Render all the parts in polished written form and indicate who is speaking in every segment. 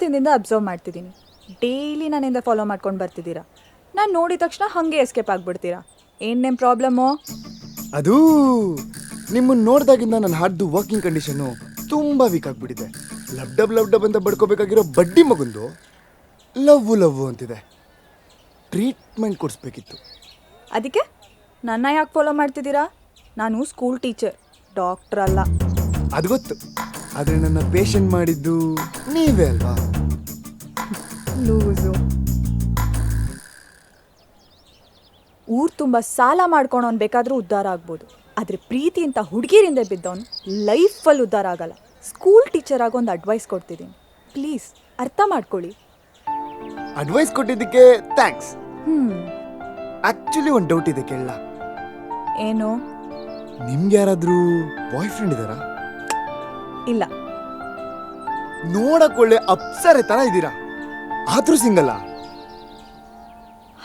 Speaker 1: ದಿನದಿಂದ ಅಬ್ಸರ್ವ್ ಮಾಡ್ತಿದ್ದೀನಿ. ಡೈಲಿ ನನ್ನಿಂದ ಫಾಲೋ ಮಾಡ್ಕೊಂಡು ಬರ್ತಿದ್ದೀರಾ. ನಾನು ನೋಡಿದ ತಕ್ಷಣ ಹಾಗೆ ಎಸ್ಕೇಪ್ ಆಗಿಬಿಡ್ತೀರಾ. ಏನು ನಿಮ್ಮ ಪ್ರಾಬ್ಲಮ್ಮು?
Speaker 2: ಅದು ನಿಮ್ಮನ್ನು ನೋಡಿದಾಗಿಂದ ನನ್ನ ಹಾರ್ಟ್ದು ವರ್ಕಿಂಗ್ ಕಂಡೀಷನ್ನು ತುಂಬ ವೀಕ್ ಆಗಿಬಿಟ್ಟಿದೆ. ಲವ್ ಡಬ್ ಅಂತ ಬಡ್ಕೋಬೇಕಾಗಿರೋ ಬಡ್ಡಿ ಮಗುಂದು ಲವ್ ಅಂತಿದೆ. ಟ್ರೀಟ್ಮೆಂಟ್ ಕೊಡಿಸ್ಬೇಕಿತ್ತು.
Speaker 1: ಅದಕ್ಕೆ ನನ್ನ ಯಾಕೆ ಫಾಲೋ ಮಾಡ್ತಿದ್ದೀರಾ? ನಾನು ಸ್ಕೂಲ್ ಟೀಚರ್, ಡಾಕ್ಟ್ರ್ ಅಲ್ಲ.
Speaker 2: ಅದು ಗೊತ್ತು, ಆದರೆ ನನ್ನ ಪೇಷಂಟ್ ಮಾಡಿದ್ದು ನೀವೇ ಅಲ್ವಾ?
Speaker 1: ಲೂಸು. ಊರು ತುಂಬ ಸಾಲ ಮಾಡ್ಕೊಳೋನು ಬೇಕಾದರೂ ಉದ್ಧಾರ ಆಗ್ಬೋದು, ಆದರೆ ಪ್ರೀತಿ ಅಂತ ಹುಡುಗಿರಿಂದ ಬಿದ್ದವನು ಲೈಫಲ್ಲಿ ಉದ್ಧಾರ ಆಗಲ್ಲ. ಸ್ಕೂಲ್ ಟೀಚರ್ ಆಗಿ ಒಂದು ಅಡ್ವೈಸ್ ಕೊಡ್ತಿದ್ದೀನಿ, ಪ್ಲೀಸ್ ಅರ್ಥ ಮಾಡ್ಕೊಳ್ಳಿ.
Speaker 2: ಅಡ್ವೈಸ್ ಕೊಟ್ಟಿದ್ದಕ್ಕೆ ಥ್ಯಾಂಕ್ಸ್. ಆಕ್ಚುಲಿ ಒಂದು ಡೌಟ್ ಇದೆ, ಕೇಳಲ್ಲ?
Speaker 1: ಏನು?
Speaker 2: ನಿಮ್ಗೆ ಯಾರಾದರೂ ಬಾಯ್ ಫ್ರೆಂಡ್ ಇದ್ದಾರಾ?
Speaker 1: ಇಲ್ಲ.
Speaker 2: ನೋಡಕ್ ಒಳ್ಳೆ ಅಪ್ಸರೆ ತರ ಇದ್ದೀರಾ, ಆದ್ರೂ ಸಿಂಗಲ್ಲ.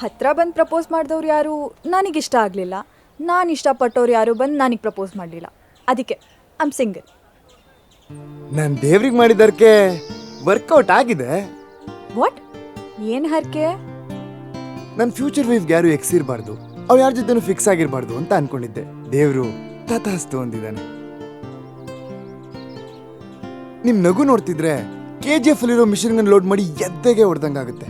Speaker 1: ಹತ್ರ ಬಂದು ಪ್ರಪೋಸ್ ಮಾಡಿದವ್ರು ಯಾರು ನನಗಿಷ್ಟ ಆಗಲಿಲ್ಲ, ನಾನು ಇಷ್ಟಪಟ್ಟವ್ರು ಯಾರು ಬಂದು ನನಗೆ ಪ್ರಪೋಸ್ ಮಾಡಲಿಲ್ಲ. ಅದಕ್ಕೆ ಐ ಆಮ್ ಸಿಂಗಲ್.
Speaker 2: ನಾನು ದೇವ್ರಿಗೆ ಮಾಡಿದ್ದಕ್ಕೆ ವರ್ಕೌಟ್ ಆಗಿದೆ.
Speaker 1: ವಾಟ್? ಏನು ಹರಕೆ?
Speaker 2: ನನ್ನ ಫ್ಯೂಚರ್ ವೈಫ್ಗೆ ಯಾರು ಎಕ್ಸ್ ಇರಬಾರ್ದು, ಅವ್ರು ಯಾರ ಜೊತೆನೂ ಫಿಕ್ಸ್ ಆಗಿರಬಾರ್ದು ಅಂತ ಅನ್ಕೊಂಡಿದ್ದೆ. ದೇವ್ರು ತಥಾಸ್ತು ಅಂದಿದ್ದಾನೆ. ನಿಮ್ ನಗು ನೋಡ್ತಿದ್ರೆ KGF ಅಲ್ಲಿರೋ ಮಿಷನ್ ಲೋಡ್ ಮಾಡಿ ಎದ್ದೆಗೆ ಹೊಡೆದಂಗಾಗುತ್ತೆ.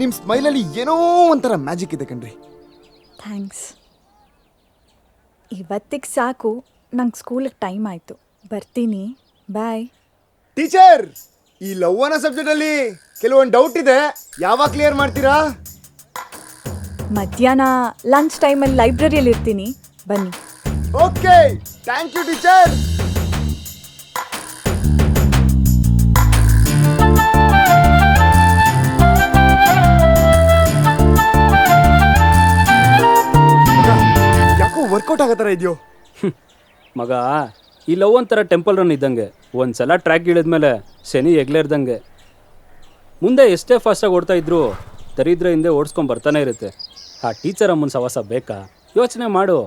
Speaker 2: ನಿಮ್ ಸ್ಮೈಲಲ್ಲಿ ಏನೋ ಒಂಥರ ಮ್ಯಾಜಿಕ್ ಇದೆ ಕಣ್ರಿ.
Speaker 1: ಥ್ಯಾಂಕ್ಸ್. ಇವತ್ತಿಗೆ ಸಾಕು, ನಂಗೆ ಸ್ಕೂಲಿಗೆ ಟೈಮ್ ಆಯಿತು, ಬರ್ತೀನಿ, ಬಾಯ್.
Speaker 2: ಟೀಚರ್, ಈ ಲವ್ ಅನ್ನೋ ಸಬ್ಜೆಕ್ಟ್ ಅಲ್ಲಿ ಕೆಲವೊಂದು ಡೌಟ್ ಇದೆ, ಯಾವಾಗ ಕ್ಲಿಯರ್ ಮಾಡ್ತೀರಾ?
Speaker 1: ಮಧ್ಯಾಹ್ನ ಲಂಚ್ ಟೈಮಲ್ಲಿ ಲೈಬ್ರರಿಯಲ್ಲಿ ಇರ್ತೀನಿ, ಬನ್ನಿ.
Speaker 2: Okay, thank you teacher. ಯಾಕೋ ವರ್ಕೌಟ್ ಆಗೋ ಥರ ಇದೆಯೋ
Speaker 3: ಮಗ. ಈ ಲವ್ ಒಂಥರ ಟೆಂಪಲ್ ರನ್ ಇದ್ದಂಗೆ, ಒಂದ್ಸಲ ಟ್ರ್ಯಾಕ್ ಇಳಿದ್ಮೇಲೆ ಶನಿ ಎಗ್ಲೇರ್ದಂಗೆ. ಮುಂದೆ ಎಷ್ಟೇ ಫಾಸ್ಟಾಗಿ ಓಡ್ತಾ ಇದ್ರು ದರಿದ್ರ ಹಿಂದೆ ಓಡಿಸ್ಕೊಂಡು ಬರ್ತಾನೆ ಇರುತ್ತೆ. ಆ ಟೀಚರ್ ಅಮ್ಮನ ಸವಾಸ ಬೇಕಾ? ಯೋಚನೆ ಮಾಡು.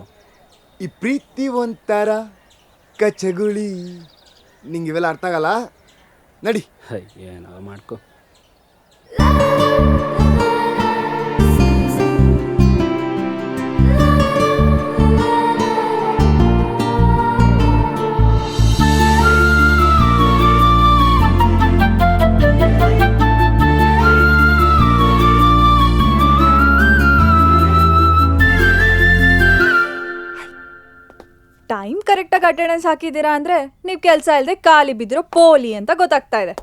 Speaker 2: ಈ ಪ್ರೀತಿ ಒಂಥರ ಕಚಗುಳಿ, ನಿಂಗೆ ಇವೆಲ್ಲ ಅರ್ಥ ಆಗಲ್ಲ, ನಡಿ.
Speaker 3: ಏನೋ ಮಾಡ್ಕೊ.
Speaker 1: ಟೈಮ್ ಕರೆಕ್ಟಾಗಿ ಅಟೆಂಡೆನ್ಸ್ ಹಾಕಿದ್ದೀರಾ ಅಂದರೆ ನೀವು ಕೆಲಸ ಇಲ್ಲದೆ ಖಾಲಿ ಬಿದ್ದಿರೋ ಪೋಲಿ ಅಂತ ಗೊತ್ತಾಗ್ತಾ ಇದೆ.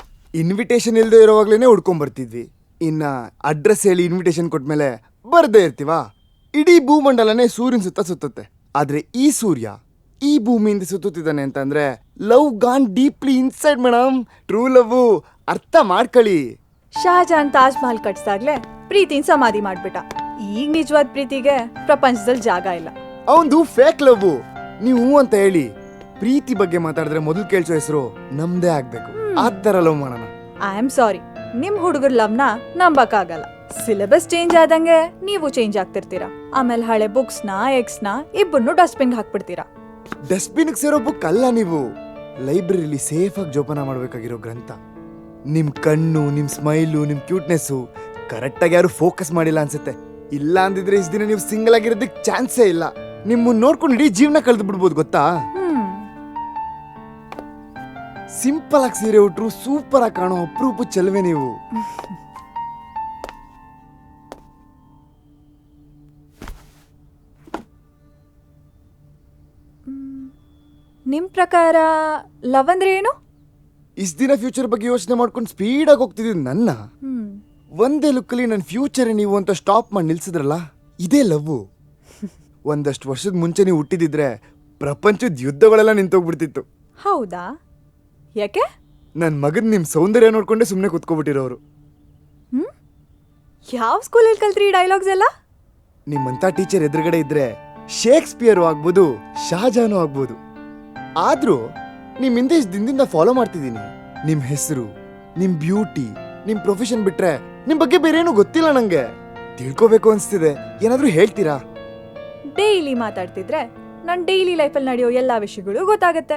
Speaker 2: ಇನ್ವಿಟೇಷನ್ ಇಲ್ಲದೆ ಇರೋವಾಗ್ಲೇ ಹುಡ್ಕೊಂಬರ್ತಿದ್ವಿ, ಇನ್ನ ಅಡ್ರೆಸ್ ಹೇಳಿ ಇನ್ವಿಟೇಷನ್ ಕೊಟ್ಮೇಲೆ ಬರ್ದೇ ಇರ್ತೀವಾ? ಇಡೀ ಭೂಮಂಡಲನೇ ಸೂರ್ಯನ ಸುತ್ತುತ್ತೆ, ಆದ್ರೆ ಈ ಸೂರ್ಯ ಈ ಭೂಮಿಯಿಂದ ಸುತ್ತುತ್ತಿದ್ದಾನೆ ಅಂತಂದ್ರೆ love gone deeply inside madam. True love ಅರ್ಥ ಮಾಡ್ಕೊಳ್ಳಿ.
Speaker 1: ಶಾಜಹಾನ್ ತಾಜ್ ಮಹಲ್ ಕಟ್ಸ್ದಾಗ್ಲೇ ಪ್ರೀತಿನ ಸಮಾಧಿ ಮಾಡ್ಬಿಟ್ಟ. ಈಗ ನಿಜವಾದ ಪ್ರೀತಿಗೆ ಪ್ರಪಂಚದಲ್ಲಿ ಜಾಗ ಇಲ್ಲ.
Speaker 2: ಅವಂದು ಫೇಕ್ ಲವ್. ನೀವು ಅಂತ ಹೇಳಿ ಪ್ರೀತಿ ಬಗ್ಗೆ ಮಾತಾಡಿದ್ರೆ ಮೊದಲು ಕೇಳಿಸೋ ಹೆಸರು ನಮ್ದೇ ಆಗ್ಬೇಕು. ಆ ಥರ ಲವ್ ಮಾಡೋಣ.
Speaker 1: ಐ ಆಮ್ ಸಾರಿ, ನಿಮ್ ಹುಡುಗರ ಲವ್ನ ನಂಬಕ್ಕಾಗಲ್ಲ. ಸಿಲೆಬಸ್ ಚೇಂಜ್ ಆದಂಗೆ ನೀವು ಚೇಂಜ್ ಆಗ್ತಿರ್ತೀರಾ. ಆಮೇಲೆ ಹಳೆ ಬುಕ್ಸ್ನ ಎಕ್ಸ್ನ ಇಬ್ಬರನ್ನು ಡಸ್ಟ್ಬಿನ್ ಹಾಕ್ಬಿಡ್ತೀರಾ.
Speaker 2: ಡಸ್ಟ್ಬಿನ್ಗೆ ಸೇರೋ ಬುಕ್ ಅಲ್ಲ ನೀವು, ಲೈಬ್ರರಿಲಿ ಸೇಫ್ ಆಗಿ ಜೋಪಾನ ಮಾಡಬೇಕಾಗಿರೋ ಗ್ರಂಥ. ನಿಮ್ ಕಣ್ಣು, ನಿಮ್ ಸ್ಮೈಲು, ನಿಮ್ ಕ್ಯೂಟ್ನೆಸ್ಸು ಕರೆಕ್ಟಾಗಿ ಯಾರು ಫೋಕಸ್ ಮಾಡಿಲ್ಲ ಅನ್ಸುತ್ತೆ. ಇಲ್ಲ ಅಂದಿದ್ರೆ ಇಷ್ಟು ದಿನ ನೀವು ಸಿಂಗಲ್ ಆಗಿರೋದಕ್ಕೆ ಚಾನ್ಸೇ ಇಲ್ಲ. ನಿಮ್ಮನ್ನ ನೋಡ್ಕೊಂಡು ಇಡೀ ಜೀವನ ಕಳೆದು ಬಿಡ್ಬೋದು ಗೊತ್ತಾ? ಸಿಂಪಲ್ ಆಗಿ ಸೀರೆ ಉಟ್ರು ಸೂಪರ್ ಆಗಿ ಕಾಣೋ ಅಪರೂಪ ಚೆಲುವೆ ನೀವು.
Speaker 1: ನಿಮ್ ಪ್ರಕಾರ ಲವ್ ಅಂದ್ರೆ ಏನು?
Speaker 2: ಇಷ್ಟ ದಿನ ಫ್ಯೂಚರ್ ಬಗ್ಗೆ ಯೋಚನೆ ಮಾಡ್ಕೊಂಡು ಸ್ಪೀಡಾಗಿ ಹೋಗ್ತಿದ್ದೀವಿ. ನನ್ನ ಒಂದೇ ಲುಕ್ಕಲ್ಲಿ ನನ್ನ ಫ್ಯೂಚರ್ ನೀವು ಅಂತ ಸ್ಟಾಪ್ ಮಾಡಿ ನಿಲ್ಸಿದ್ರಲ್ಲ, ಇದೇ ಲವ್. ಒಂದಷ್ಟು ವರ್ಷದ ಮುಂಚೆ ನೀವು ಹುಟ್ಟಿದಿದ್ರೆ ಪ್ರಪಂಚದ ಯುದ್ಧಗಳೆಲ್ಲ ನಿಂತೋಗ್ಬಿಡ್ತಿತ್ತು.
Speaker 1: ಹೌದಾ? ಯಾಕೆ?
Speaker 2: ನನ್ನ ಮಗನ್ ನಿಮ್ ಸೌಂದರ್ಯ ನೋಡ್ಕೊಂಡೆ ಸುಮ್ಮನೆ ಕುತ್ಕೋಬಿಟ್ಟಿರೋರು.
Speaker 1: ಯಾವ ಸ್ಕೂಲಲ್ಲಿ ಕಲ್ತ್ರಿ ಈ ಡೈಲಾಗ್ಸ್ ಎಲ್ಲ?
Speaker 2: ನಿಮ್ಮಂತ ಟೀಚರ್ ಎದುರುಗಡೆ ಇದ್ರೆ ಶೇಕ್ಸ್ಪಿಯರ್ ಆಗ್ಬೋದು, ಶಾಜಾನು ಆಗ್ಬೋದು. ಆದ್ರೂ ನಿಮ್ ಹಿಂದೆ ಇಷ್ಟು ದಿನದಿಂದ ಫಾಲೋ ಮಾಡ್ತಿದ್ದೀನಿ. ನಿಮ್ ಹೆಸರು, ನಿಮ್ ಬ್ಯೂಟಿ, ನಿಮ್ ಪ್ರೊಫೆಷನ್ ಬಿಟ್ರೆ ನಿಮ್ ಬಗ್ಗೆ ಬೇರೆ ಏನೂ ಗೊತ್ತಿಲ್ಲ ನಂಗೆ. ತಿಳ್ಕೋಬೇಕು ಅನ್ಸ್ತಿದೆ, ಏನಾದ್ರೂ ಹೇಳ್ತೀರಾ?
Speaker 1: ಡೈಲಿ ಮಾತಾಡ್ತಿದ್ರೆ ನನ್ನ ಡೈಲಿ ಲೈಫಲ್ಲಿ ನಡೆಯೋ ಎಲ್ಲ ವಿಷಯಗಳು ಗೊತ್ತಾಗತ್ತೆ.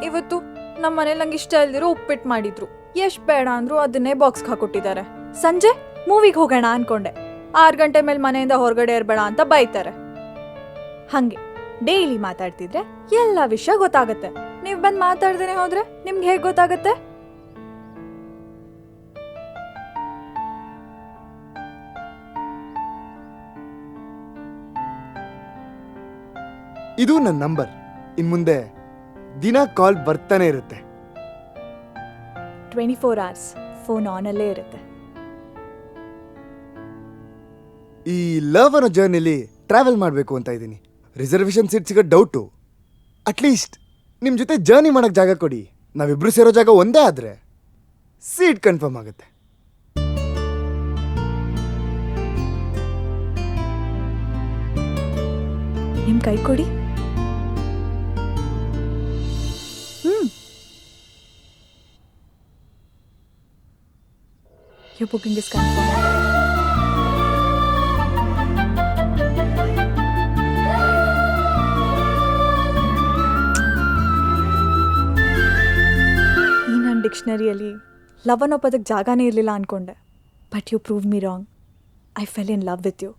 Speaker 1: ಇವತ್ತು ನಮ್ಮ ಮನೇಲಿ ನಂಗೆ ಇಷ್ಟ ಇಲ್ದಿರೋ ಉಪ್ಪಿಟ್ಟು ಮಾಡಿದ್ರು, ಎಷ್ಟು ಬೇಡ ಅಂದ್ರು ಅದನ್ನೇ ಬಾಕ್ಸ್ಗೆ ಹಾಕೊಟ್ಟಿದ್ದಾರೆ. ಸಂಜೆ ಮೂವಿಗೆ ಹೋಗೋಣ ಅನ್ಕೊಂಡೆ, 6 ಗಂಟೆ ಮೇಲೆ ಮನೆಯಿಂದ ಹೊರಗಡೆ ಇರಬೇಡ ಅಂತ ಬೈತಾರೆ. ಹಂಗೆ ಡೈಲಿ ಮಾತಾಡ್ತಿದ್ರೆ ಎಲ್ಲ ವಿಷಯ ಗೊತ್ತಾಗತ್ತೆ. ನೀವು ಬಂದು ಮಾತಾಡ್ದೇನೆ ಹೋದ್ರೆ ನಿಮ್ಗೆ ಹೇಗೆ ಗೊತ್ತಾಗತ್ತೆ?
Speaker 2: ಇದು ನನ್ನ ನಂಬರ್. ಇನ್ ಮುಂದೆ ದಿನ ಕಾಲ್ ಬರ್ತಾನೆ ಇರುತ್ತೆ.
Speaker 1: 24 hours ಫೋನ್ ಆನಲ್ಲೇ ಇರುತ್ತೆ.
Speaker 2: ಈ ಲವ್ ಅನ್ನೋ ಜರ್ನಿಲಿ ಟ್ರಾವೆಲ್ ಮಾಡಬೇಕು ಅಂತ ಇದ್ದೀನಿ. ರಿಸರ್ವೇಶನ್ ಸೀಟ್ ಸಿಗೋ ಡೌಟು. ಅಟ್ಲೀಸ್ಟ್ ನಿಮ್ಮ ಜೊತೆ ಜರ್ನಿ ಮಾಡೋಕ್ಕೆ ಜಾಗ ಕೊಡಿ. ನಾವಿಬ್ರು ಸೇರೋ ಜಾಗ ಒಂದೇ ಆದರೆ ಸೀಟ್ ಕನ್ಫರ್ಮ್ ಆಗುತ್ತೆ.
Speaker 1: ನಿಮ್ ಕೈ ಕೊಡಿ. Your booking is confirmed. ಈ ನನ್ನ ಡಿಕ್ಷನರಿಯಲ್ಲಿ ಲವ್ ಅನ್ನೋ ಪದಕ್ಕೆ ಜಾಗನೇ ಇರಲಿಲ್ಲ ಅನ್ಕೊಂಡೆ. But you prove me wrong. I fell in love with you.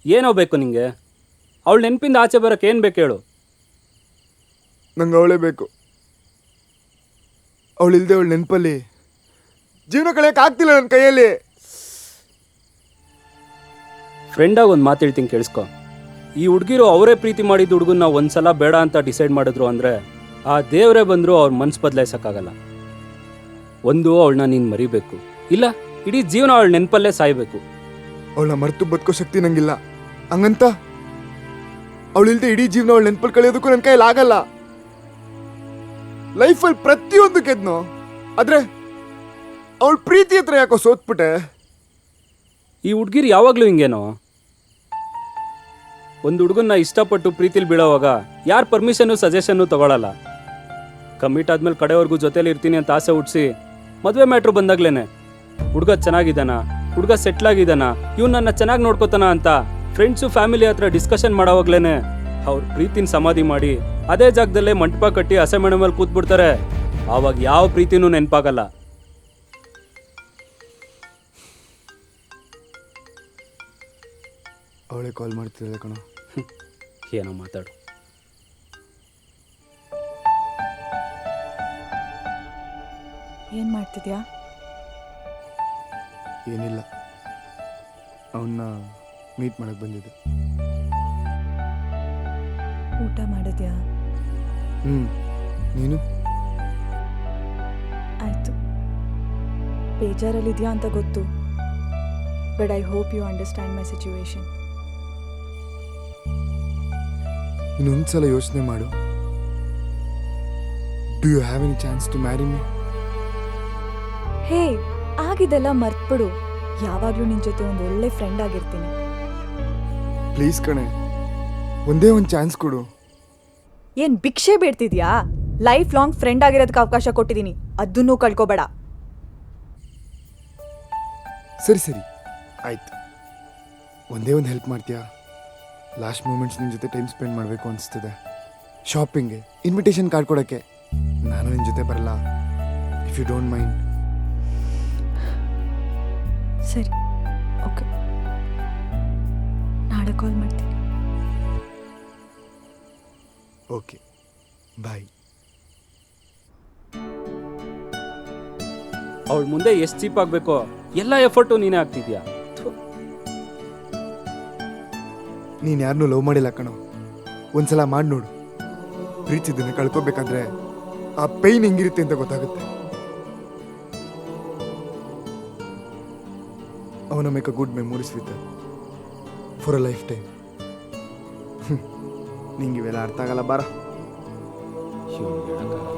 Speaker 3: ಏನೋ ಬೇಕು ನಿಂಗೆ? ಅವಳು ನೆನಪಿಂದ ಆಚೆ ಬರೋಕೆ ಏನು ಬೇಕು ಹೇಳು?
Speaker 2: ನಂಗೆ ಅವಳೇ ಬೇಕು. ಅವಳಿಲ್ದೆ ಅವಳು ನೆನಪಲ್ಲಿ ಜೀವನ ಕಳೆಯಕ್ಕೆ ಆಗ್ತಿಲ್ಲ ನನ್ನ ಕೈಯಲ್ಲಿ.
Speaker 3: ಫ್ರೆಂಡಾಗಿ ಒಂದು ಮಾತು ಹೇಳ್ತೀನಿ ಕೇಳಿಸ್ಕೊ. ಈ ಹುಡುಗಿರು ಅವರೇ ಪ್ರೀತಿ ಮಾಡಿದ ಹುಡುಗನ್ನ ಒಂದ್ಸಲ ಬೇಡ ಅಂತ ಡಿಸೈಡ್ ಮಾಡಿದ್ರು ಅಂದರೆ ಆ ದೇವರೇ ಬಂದರೂ ಅವ್ರ ಮನ್ಸು ಬದಲಾಯಿಸೋಕ್ಕಾಗಲ್ಲ. ಒಂದು ಅವಳನ್ನ ನೀನು ಮರಿಬೇಕು, ಇಲ್ಲ ಇಡೀ ಜೀವನ ಅವಳ ನೆನಪಲ್ಲೇ ಸಾಯಬೇಕು.
Speaker 2: ಅವಳನ್ನ ಮರೆತು ಬದುಕೋ ಶಕ್ತಿ ನಂಗಿಲ್ಲ. ಹಂಗಂತ ಅವಳಿಲ್ದೆ ಇಡೀ ಜೀವನ ಅವಳು ನೆನಪಲ್ಲಿ ಕಳೆಯೋದಕ್ಕೂ ನನ್ನ ಕೈಯಲ್ಲಿ ಆಗಲ್ಲ. ಲೈಫಲ್ಲಿ ಪ್ರತಿಯೊಂದು ಗೆದ್ನೋ, ಆದ್ರೆ ಅವಳ ಪ್ರೀತಿ ಹತ್ರ ಯಾಕೋ ಸೋತ್ಬಿಟ್ಟೆ.
Speaker 3: ಈ ಹುಡುಗಿರು ಯಾವಾಗಲೂ ಹಿಂಗೇನೋ. ಒಂದು ಹುಡುಗನ್ನ ಇಷ್ಟಪಟ್ಟು ಪ್ರೀತಿಲಿ ಬೀಳೋವಾಗ ಯಾರ ಪರ್ಮಿಷನ್ನು ಸಜೆಷನ್ನು ತಗೊಳ್ಳಲ್ಲ. ಕಮಿಟ್ ಆದ್ಮೇಲೆ ಕಡೆವರೆಗೂ ಜೊತೇಲಿ ಇರ್ತೀನಿ ಅಂತ ಆಸೆ ಹುಟ್ಟಿಸಿ ಮದುವೆ ಮ್ಯಾಟ್ರು ಬಂದಾಗ್ಲೇನೆ ಹುಡುಗ ಚೆನ್ನಾಗಿದ್ದಾನ, ಹುಡುಗ ಸೆಟ್ಲ್ ಆಗಿದ್ದಾನ, ಇವ್ನು ನನ್ನ ಚೆನ್ನಾಗಿ ನೋಡ್ಕೋತಾನ ಅಂತ ಫ್ರೆಂಡ್ಸು ಫ್ಯಾಮಿಲಿ ಹತ್ರ ಡಿಸ್ಕಷನ್ ಮಾಡೋವಾಗ್ಲೇನೆ ಅವ್ರ ಪ್ರೀತಿನ ಸಮಾಧಿ ಮಾಡಿ ಅದೇ ಜಾಗದಲ್ಲೇ ಮಂಟಪ ಕಟ್ಟಿ ಹಸೆಮಣೆ ಮೇಲೆ ಕೂತ್ಬಿಡ್ತಾರೆ. ಆವಾಗ ಯಾವ ಪ್ರೀತಿನೂ ನೆನಪಾಗಲ್ಲ.
Speaker 2: ಅವಳೇ ಕಾಲ್ ಮಾಡ್ತಿದ್ದಾಳೆ ಕಣೋ.
Speaker 3: ಏನೋ ಮಾತಾಡು.
Speaker 1: ಏನ್ ಮಾಡ್ತಿದ್ಯಾ?
Speaker 2: ಏನಿಲ್ಲ, ಅವನ್ನ ಮೀಟ್ ಮಾಡಕ್ಕೆ ಬಂದಿದ್ದೆ.
Speaker 1: ಊಟ ಮಾಡಿದ್ಯಾ?
Speaker 2: ನೀನು?
Speaker 1: ಆಯ್ತು. ಬೇಜಾರಲ್ಲಿದ್ಯಾ ಅಂತ ಗೊತ್ತು, but I hope you understand my situation.
Speaker 2: ಇನ್ನೊಂದ್ಸಲ ಯೋಚನೆ ಮಾಡು. Do you have any chance to marry me?
Speaker 1: Hey, ಆಗಿದೆಲ್ಲ ಮರ್ತ್ಬಿಡು. ಯಾವಾಗಲೂ ನಿನ್ನ ಜೊತೆ ಒಂದು ಒಳ್ಳೆ ಫ್ರೆಂಡ್ ಆಗಿರ್ತೀನಿ.
Speaker 2: ಪ್ಲೀಸ್ ಕಣೆ, ಒಂದೇ ಒಂದು ಚಾನ್ಸ್ ಕೊಡು.
Speaker 1: ಏನ್ ಭಿಕ್ಷೆ ಬೇಡ್ತಿದ್ಯಾ? ಲೈಫ್ ಲಾಂಗ್ ಫ್ರೆಂಡ್ ಆಗಿರೋದಕ್ಕೆ ಅವಕಾಶ ಕೊಟ್ಟಿದ್ದೀನಿ, ಅದನ್ನೂ ಕಳ್ಕೊಬೇಡ.
Speaker 2: ಸರಿ ಸರಿ ಆಯ್ತು. ಒಂದೇ ಒಂದು ಹೆಲ್ಪ್ ಮಾಡ್ತೀಯಾ? ಲಾಸ್ಟ್ ಮೂಮೆಂಟ್ಸ್ ನಿನ್ನ ಜೊತೆ ಟೈಮ್ ಸ್ಪೆಂಡ್ ಮಾಡಬೇಕು ಅನಿಸ್ತಿದೆ. ಶಾಪಿಂಗ್ಗೆ ಇನ್ವಿಟೇಷನ್ ಕಾರ್ಡ್ ಕೊಡೋಕ್ಕೆ ನಾನು ನಿನ್ನ ಜೊತೆ ಬರಲ್ಲ, ಇಫ್ ಯು ಡೋಂಟ್ ಮೈಂಡ್.
Speaker 1: ಸರಿ, ಓಕೆ, ನಾಳೆ ಕಾಲ್ ಮಾಡ್ತೀನಿ.
Speaker 2: ಓಕೆ, ಬಾಯ್.
Speaker 3: ಅವಳ ಮುಂದೆ ಎಷ್ಟು ಚೀಪ್ ಆಗಬೇಕೋ ಎಲ್ಲ ಎಫರ್ಟು ನೀನೇ ಆಗ್ತಿದ್ಯಾ.
Speaker 2: ನೀನು ಯಾರನ್ನೂ ಲವ್ ಮಾಡಿಲ್ಲ ಕಣೋ. ಒಂದ್ಸಲ ಮಾಡಿ ನೋಡು. ಪ್ರೀತಿದ್ದನ್ನು ಕಳ್ಕೊಬೇಕಾದ್ರೆ ಆ ಪೈನ್ ಹೆಂಗಿರುತ್ತೆ ಅಂತ ಗೊತ್ತಾಗುತ್ತೆ. ಅವನ make a good memories with for a life time. ನಿಂಗೆ ಇವೆಲ್ಲ ಅರ್ಥ ಆಗಲ್ಲ ಬಾರ.
Speaker 3: ಇವ್ನು ಹೇಳಕ್ಕಾಗಲ್ಲ.